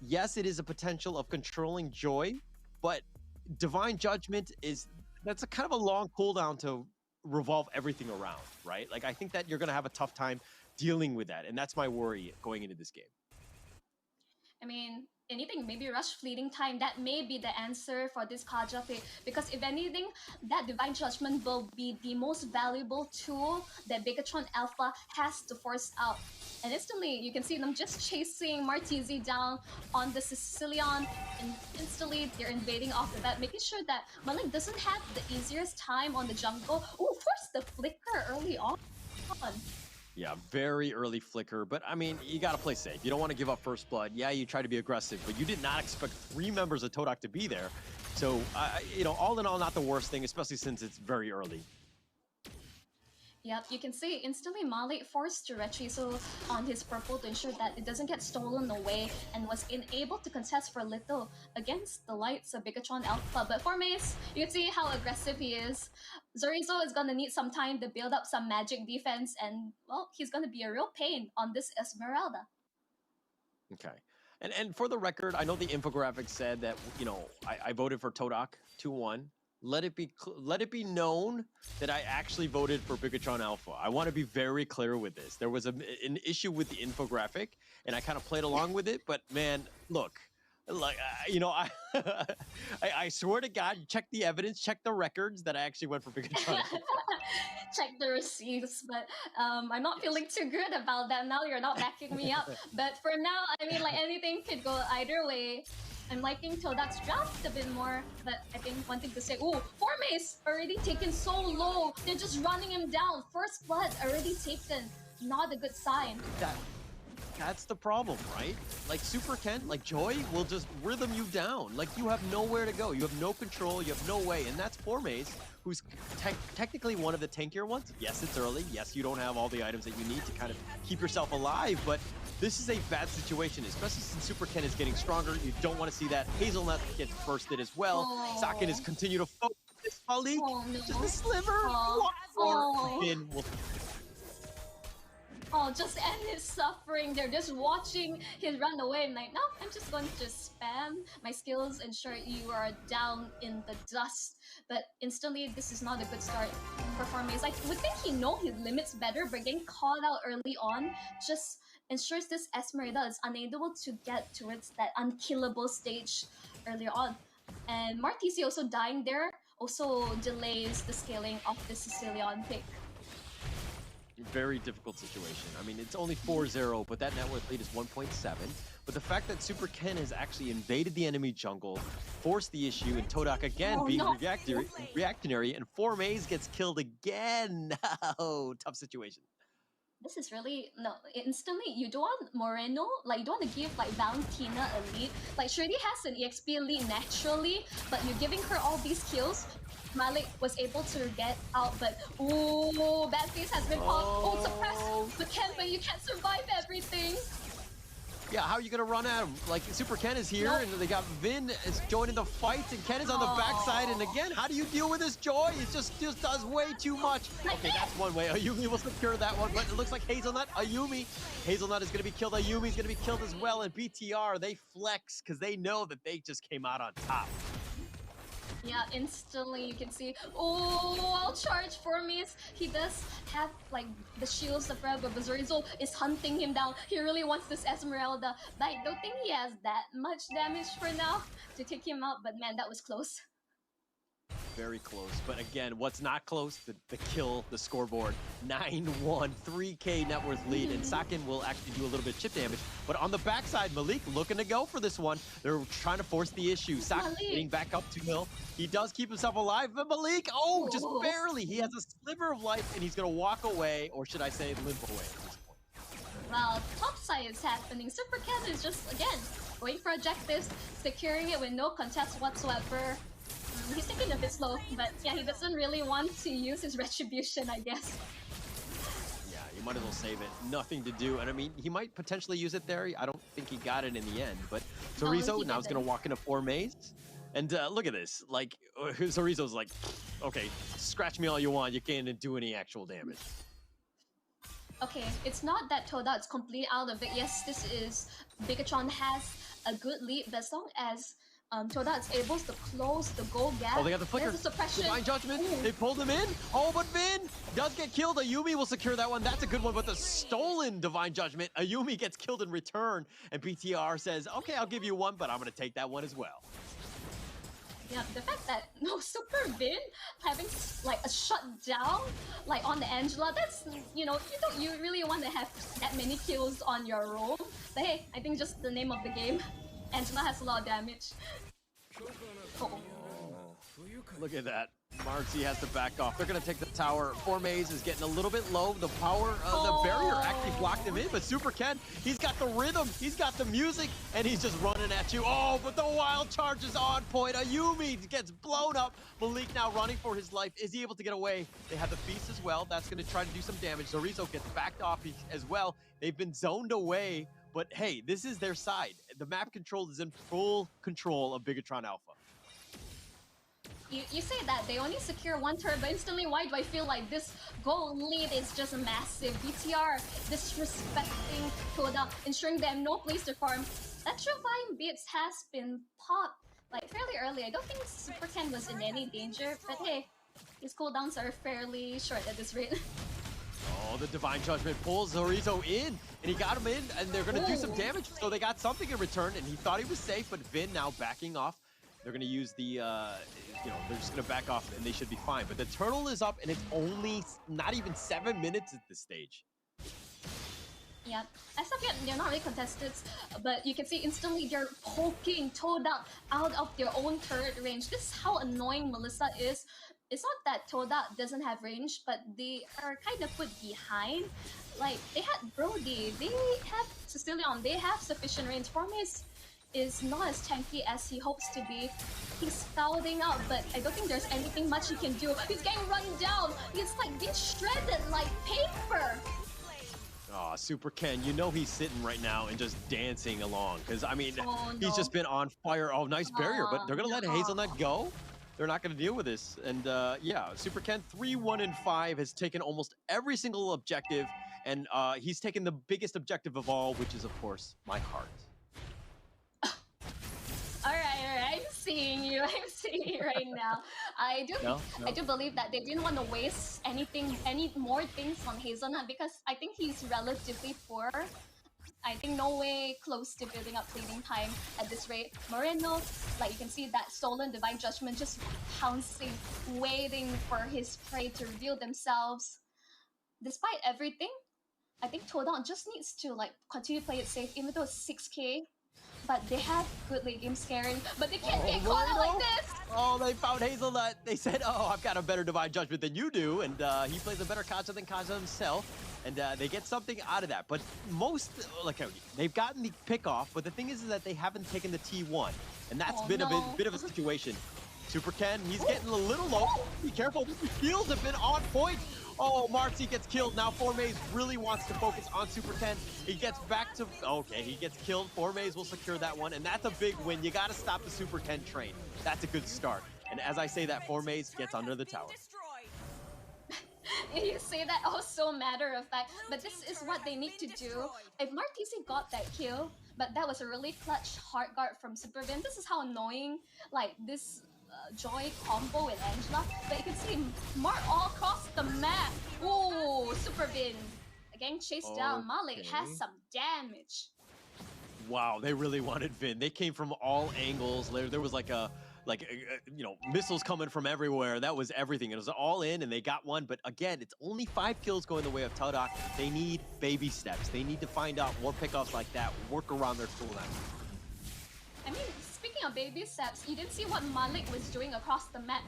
yes, it is a potential of controlling Joy, but Divine Judgment that's a kind of a long cooldown to revolve everything around, right? Like, I think that you're going to have a tough time dealing with that, and that's my worry going into this game. I mean, anything, maybe rush fleeting time, that may be the answer for this Kaja pick. Because if anything, that Divine Judgment will be the most valuable tool that Bigetron Alpha has to force out. And instantly, you can see them just chasing Martizi down on the Sicilian, and instantly they're invading off the bat, making sure that Malik doesn't have the easiest time on the jungle. Oh, force the flicker early on. Yeah, very early flicker, but I mean, you got to play safe. You don't want to give up first blood. Yeah, you try to be aggressive, but you did not expect 3 members of Todak to be there. So, you know, all in all, not the worst thing, especially since it's very early. Yep, you can see instantly Malik forced to Retriso on his purple to ensure that it doesn't get stolen away, and was unable to contest for little against the lights of Bigetron Alpha. But for Mace, you can see how aggressive he is. Zorizo is going to need some time to build up some magic defense, and, well, he's going to be a real pain on this Esmeralda. Okay. And for the record, I know the infographic said that, you know, I voted for Todak 2-1. Let it be known that I actually voted for Bigetron Alpha. I want to be very clear with this. There was an issue with the infographic, and I kind of played along with it. But man, look, like you know, I swear to God, check the evidence, check the records that I actually went for Bigetron Alpha. Check the receipts, but I'm not feeling too good about that now. You're not backing me up. But for now, I mean, like, anything could go either way. I'm liking Todak's draft a bit more, but I think one thing to say, ooh, Formace already taken so low. They're just running him down. First blood already taken. Not a good sign. That's the problem, right? Like, Super Ken, like Joy will just rhythm you down. Like, you have nowhere to go. You have no control. You have no way. And that's Formace, who's technically one of the tankier ones. Yes, it's early. Yes, you don't have all the items that you need to kind of keep yourself alive, but this is a bad situation, especially since Super Ken is getting stronger. You don't want to see that. Hazelnut gets bursted as well. Sakin is continue to focus. Malik, just a sliver. Just end his suffering. They're just watching him run away. I'm like, no, I'm just going to spam my skills, ensure you are down in the dust. But instantly, this is not a good start for Formace. I would think he know his limits better, but getting called out early on just ensures this Esmeralda is unable to get towards that unkillable stage earlier on. And Martisi also dying there also delays the scaling of the Sicilian pick. Very difficult situation. I mean, it's only 4-0, but that net worth lead is 1.7. But the fact that Super Ken has actually invaded the enemy jungle, forced the issue, and Todak again being reactionary, and Formace gets killed again. Oh, tough situation. This is really, no, instantly, you don't want Moreno, like, you don't want to give, like, Valentina a lead. Like, she already has an EXP lead naturally, but you're giving her all these kills. Malik was able to get out, but, ooh, bad face has been called. Oh, suppressed, but Ken, but you can't survive everything. Yeah, how are you going to run at him? Like, Super Ken is here, and they got Vin is joining the fight, and Ken is on the backside, and again, how do you deal with this Joy? It just does way too much. Okay, that's one way. Ayumi will secure that one, but it looks like Hazelnut, Hazelnut is going to be killed, Ayumi is going to be killed as well, and BTR, they flex, because they know that they just came out on top. Yeah, instantly you can see, oh, I'll charge Formace. He does have, like, the shields of Red, but Zorizo is hunting him down. He really wants this Esmeralda, but I don't think he has that much damage for now to take him out, but man, that was close. Very close, but again, what's not close? The kill, the scoreboard. 9-1, 3K net worth lead, and Sakin will actually do a little bit of chip damage. But on the backside, Malik looking to go for this one. They're trying to force the issue. Sakin getting back up 2-0. He does keep himself alive, but Malik, just barely. He has a sliver of life, and he's going to walk away, or should I say limp away at this point. Well, topside is happening. Super Ken is just, again, going for objectives, securing it with no contest whatsoever. He's taking a bit slow, but yeah, he doesn't really want to use his retribution, I guess. Yeah, you might as well save it. Nothing to do. And I mean, he might potentially use it there. I don't think he got it in the end. But Zorizo now is going to walk into Formace. And look at this. Like, Zorizo's like, okay, scratch me all you want. You can't do any actual damage. Okay, it's not that Todak's completely out of it. Yes, this is... Bigetron has a good lead, but as long as Todak's able to close the goal gap. Oh, they got the flicker. There's a suppression. Divine Judgment. Ooh. They pulled him in. Oh, but Vin does get killed. Ayumi will secure that one. That's a good one, but the stolen Divine Judgment. Ayumi gets killed in return, and BTR says, okay, I'll give you one, but I'm going to take that one as well. Yeah, the fact that Super Vin having like a shutdown like on the Angela, that's, you know, you really want to have that many kills on your roll. But hey, I think just the name of the game. Angela has a lot of damage. Oh. Look at that. Marcy has to back off. They're going to take the tower. Formaze is getting a little bit low. The power of the barrier actually blocked him in, but Super Ken, he's got the rhythm, he's got the music, and he's just running at you. Oh, but the wild charge is on point. Ayumi gets blown up. Malik now running for his life. Is he able to get away? They have the feast as well. That's going to try to do some damage. Zorizo gets backed off as well. They've been zoned away, but hey, this is their side. The map control is in full control of Bigetron Alpha. You say that they only secure one turret, but instantly why do I feel like this goal lead is just massive? BTR disrespecting Todak, ensuring they have no place to farm. Electrifying Beats has been popped like fairly early. I don't think Super Ken was in any danger, but hey, his cooldowns are fairly short at this rate. Oh, the Divine Judgment pulls Zorizo in, and he got him in, and they're going to do some damage. So they got something in return, and he thought he was safe, but Vin now backing off. They're going to use the, you know, they're just going to back off, and they should be fine. But the turtle is up, and it's only not even 7 minutes at this stage. Yeah, as of yet, they're not really contested, but you can see instantly they're poking Todak out of their own turret range. This is how annoying Melissa is. It's not that Todak doesn't have range, but they are kind of put behind. Like, they had Brody, they have Sicilian, they have sufficient range. Formace is not as tanky as he hopes to be. He's scouting out, but I don't think there's anything much he can do. He's getting run down. He's like being shredded like paper. Oh, Super Ken, you know he's sitting right now and just dancing along. Because, I mean, he's just been on fire. Oh, nice barrier, but they're going to let Hazelnut go. They're not going to deal with this. And, yeah, Super Ken, 3-1-5, has taken almost every single objective. And he's taken the biggest objective of all, which is, of course, my heart. All right, I'm seeing you right now. I do believe that they didn't want to waste any more things on Hazelnut because I think he's relatively poor. I think no way close to building up fleeting time at this rate. Moreno, like you can see that stolen Divine Judgment just pouncing, waiting for his prey to reveal themselves. Despite everything, I think Todak just needs to like continue to play it safe, even though it's 6K. But they have good late game scaring, but they can't get caught out like this! Oh, they found Hazelnut. They said, oh, I've got a better Divine Judgment than you do, and he plays a better Kaja than Kaja himself, and they get something out of that. But most, like, they've gotten the pick off, but the thing is that they haven't taken the T1, and that's been a bit of a situation. Super Ken, he's getting a little low. Be careful, the shields have been on point. Oh, Marcy gets killed. Now Formaze really wants to focus on Super Ken. He gets back to... Okay, he gets killed. Formaze will secure that one, and that's a big win. You got to stop the Super Ken train. That's a good start. And as I say that, Formaze gets under the tower. You say that all so matter of fact, but this is what they need to do. If Martisi got that kill, but that was a really clutch hard guard from Super Vin, this is how annoying, like, this... Joy combo with Angela, but you can see Mark all across the map. Ooh, Super Vin getting chased down. Malik has some damage. Wow, they really wanted Vin. They came from all angles. There was like you know, missiles coming from everywhere. That was everything. It was all in, and they got one. But again, it's only 5 kills going the way of Todak. They need baby steps. They need to find out more pickoffs like that. Work around their cooldown. I mean, speaking of baby steps, you didn't see what Malik was doing across the map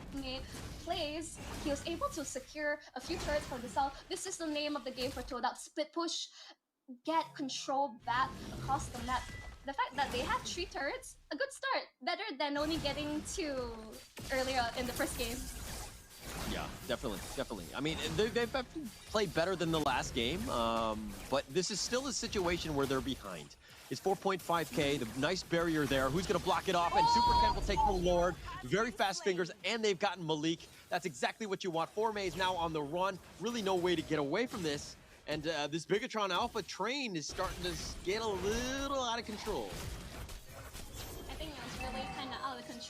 plays. He was able to secure a few turrets for himself. This is the name of the game for Todak. Split push, get control back across the map. The fact that they have 3 turrets, a good start. Better than only getting 2 earlier in the first game. Yeah, definitely. I mean, they've played better than the last game, but this is still a situation where they're behind. It's 4.5K, the nice barrier there. Who's going to block it off? And Super Ken will take the Lord. Very fast fingers, and they've gotten Malik. That's exactly what you want. Formaze now on the run. Really no way to get away from this. And this Bigetron Alpha train is starting to get a little out of control.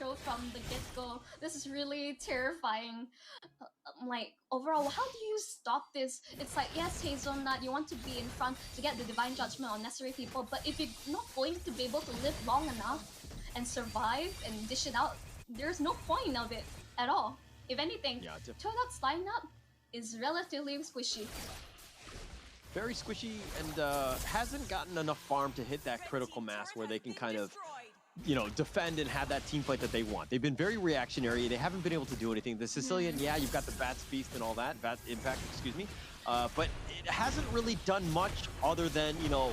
0 from the get-go. This is really terrifying. Like, overall, how do you stop this? It's like, yes, Hazelnut, you want to be in front to get the divine judgment on necessary people, but if you're not going to be able to live long enough and survive and dish it out, there's no point of it at all. If anything, Todak's lineup is relatively squishy. Very squishy, and hasn't gotten enough farm to hit that critical mass where they can kind of, you know, defend and have that team fight that they want. They've been very reactionary. They haven't been able to do anything. The Sicilian, yeah, you've got the Bat's Feast and all that, Bat Impact, excuse me, but it hasn't really done much other than, you know,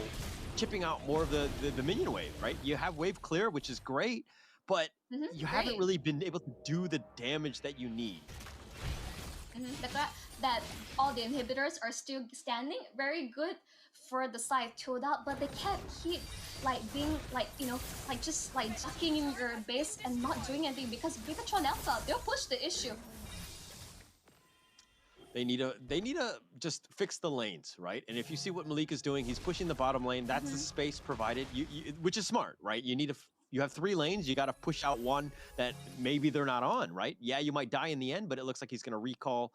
chipping out more of the minion wave, right? You have wave clear, which is great, but you haven't really been able to do the damage that you need. The fact that all the inhibitors are still standing, very good for the side Todak, but they can't keep like being like, you know, like just like ducking in your base and not doing anything, because Bigetron Alpha, they'll push the issue. They need to just fix the lanes, right? And if you see what Malik is doing, he's pushing the bottom lane. That's the space provided, which is smart, right? You have 3 lanes. You got to push out one that maybe they're not on, right? Yeah, you might die in the end, but it looks like he's going to recall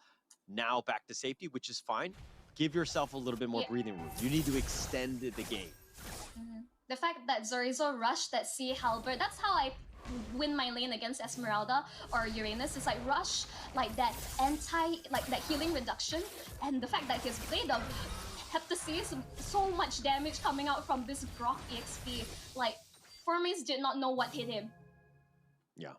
now back to safety, which is fine. Give yourself a little bit more breathing room. You need to extend the game. The fact that Zorizo rushed that Sea Halberd, that's how I win my lane against Esmeralda or Uranus. It's like rush, like that like that healing reduction, and the fact that his Blade of Heptasis, so much damage coming out from this Grok EXP. Like, Formace did not know what hit him. Yeah,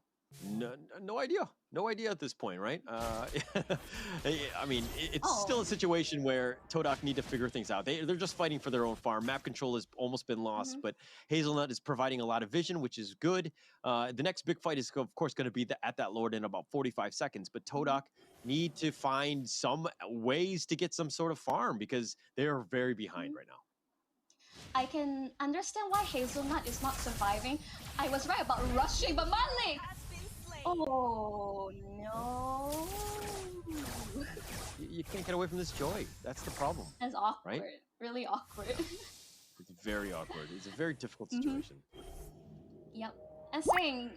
no idea. No idea at this point, right? I mean, it's still a situation where Todak need to figure things out. They're just fighting for their own farm. Map control has almost been lost, but Hazelnut is providing a lot of vision, which is good. The next big fight is, of course, going to be at that Lord in about 45 seconds. But Todak need to find some ways to get some sort of farm, because they're very behind right now. I can understand why Hazelnut is not surviving. I was right about rushing, but Malik! Oh no! You can't get away from this joy. That's the problem. It's awkward. Right? Really awkward. It's very awkward. It's a very difficult situation. Yep. And saying,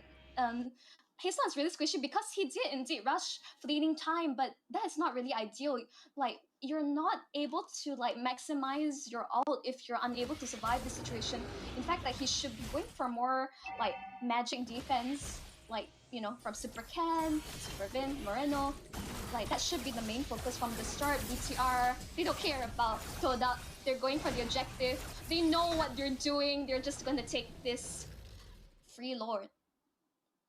Hazelnut's really squishy because he did indeed rush fleeting time, but that is not really ideal. Like, you're not able to like maximize your ult if you're unable to survive the situation. In fact, like, he should be going for more like magic defense, like, you know, from Super Ken, Super Vin, Moreno. Like, that should be the main focus from the start. BTR, they don't care about Todak. They're going for the objective. They know what they're doing. They're just going to take this free Lord.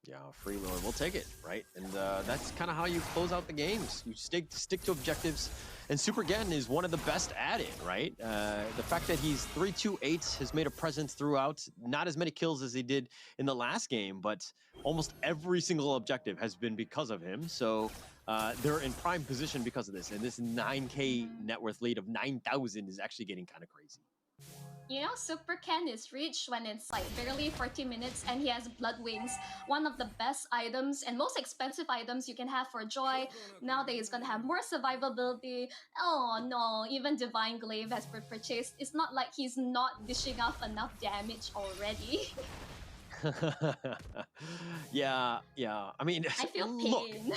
Yeah, free Lord. We'll take it, right? And that's kind of how you close out the games. You stick to objectives. And Super Gen is one of the best at it, right? The fact that he's 3-2-8 has made a presence throughout. Not as many kills as he did in the last game, but almost every single objective has been because of him. So they're in prime position because of this. And this 9K net worth lead of 9,000 is actually getting kind of crazy. You know, Super Ken is reached when it's like barely 40 minutes and he has Blood Wings, one of the best items and most expensive items you can have for Joy. Now that he's gonna have more survivability. Oh no, even Divine Glaive has been purchased. It's not like he's not dishing off enough damage already. yeah. I mean, I feel pain.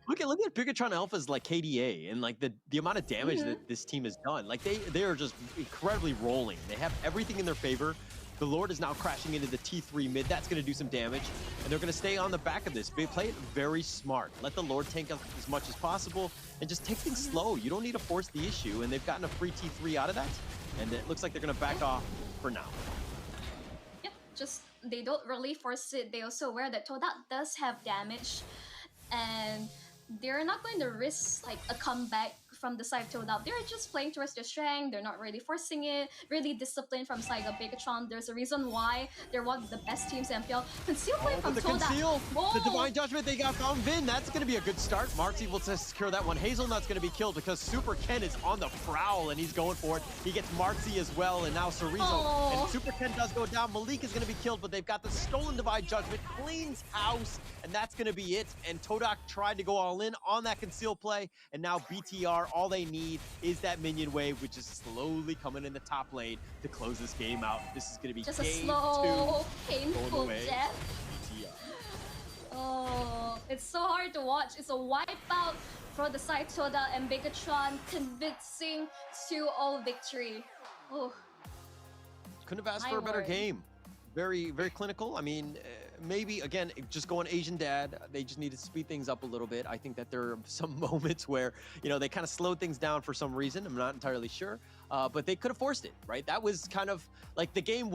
Look at Bigetron Alpha's like KDA and like the amount of damage that this team has done. Like they are just incredibly rolling. They have everything in their favor. The Lord is now crashing into the T3 mid. That's going to do some damage, and they're going to stay on the back of this. They play it very smart. Let the Lord tank up as much as possible and just take things slow. You don't need to force the issue, and they've gotten a free T3 out of that, and it looks like they're going to back off for now. Yep, just they don't really force it. They also aware that Todak does have damage, and they're not going to risk like a comeback from the side of Todak. They're just playing towards their strength. They're not really forcing it. Really disciplined from side of Bigetron. There's a reason why they're one of the best teams in MPL. Conceal play from the Todak. Conceal, the Divine Judgment, they got found Vin. That's going to be a good start. Marcy will secure that one. Hazelnut's going to be killed because Super Ken is on the prowl and he's going for it. He gets Marcy as well, and now Cerezo. And Super Ken does go down. Malik is going to be killed, but they've got the stolen Divine Judgment. Cleans house, and that's going to be it. And Todak tried to go all in on that Conceal play, and now BTR, all they need is that minion wave, which is slowly coming in the top lane to close this game out. This is going to be just a game slow, 2 painful death. It's so hard to watch. It's a wipeout for the side Todak and Bigetron, convincing 2-0 victory. Oh, Couldn't have asked my for a better word. game. Very, very clinical. I mean, maybe, again, just going Asian dad, they just need to speed things up a little bit. I think that there are some moments where, you know, they kind of slowed things down for some reason. I'm not entirely sure. But they could have forced it, right? That was kind of like the game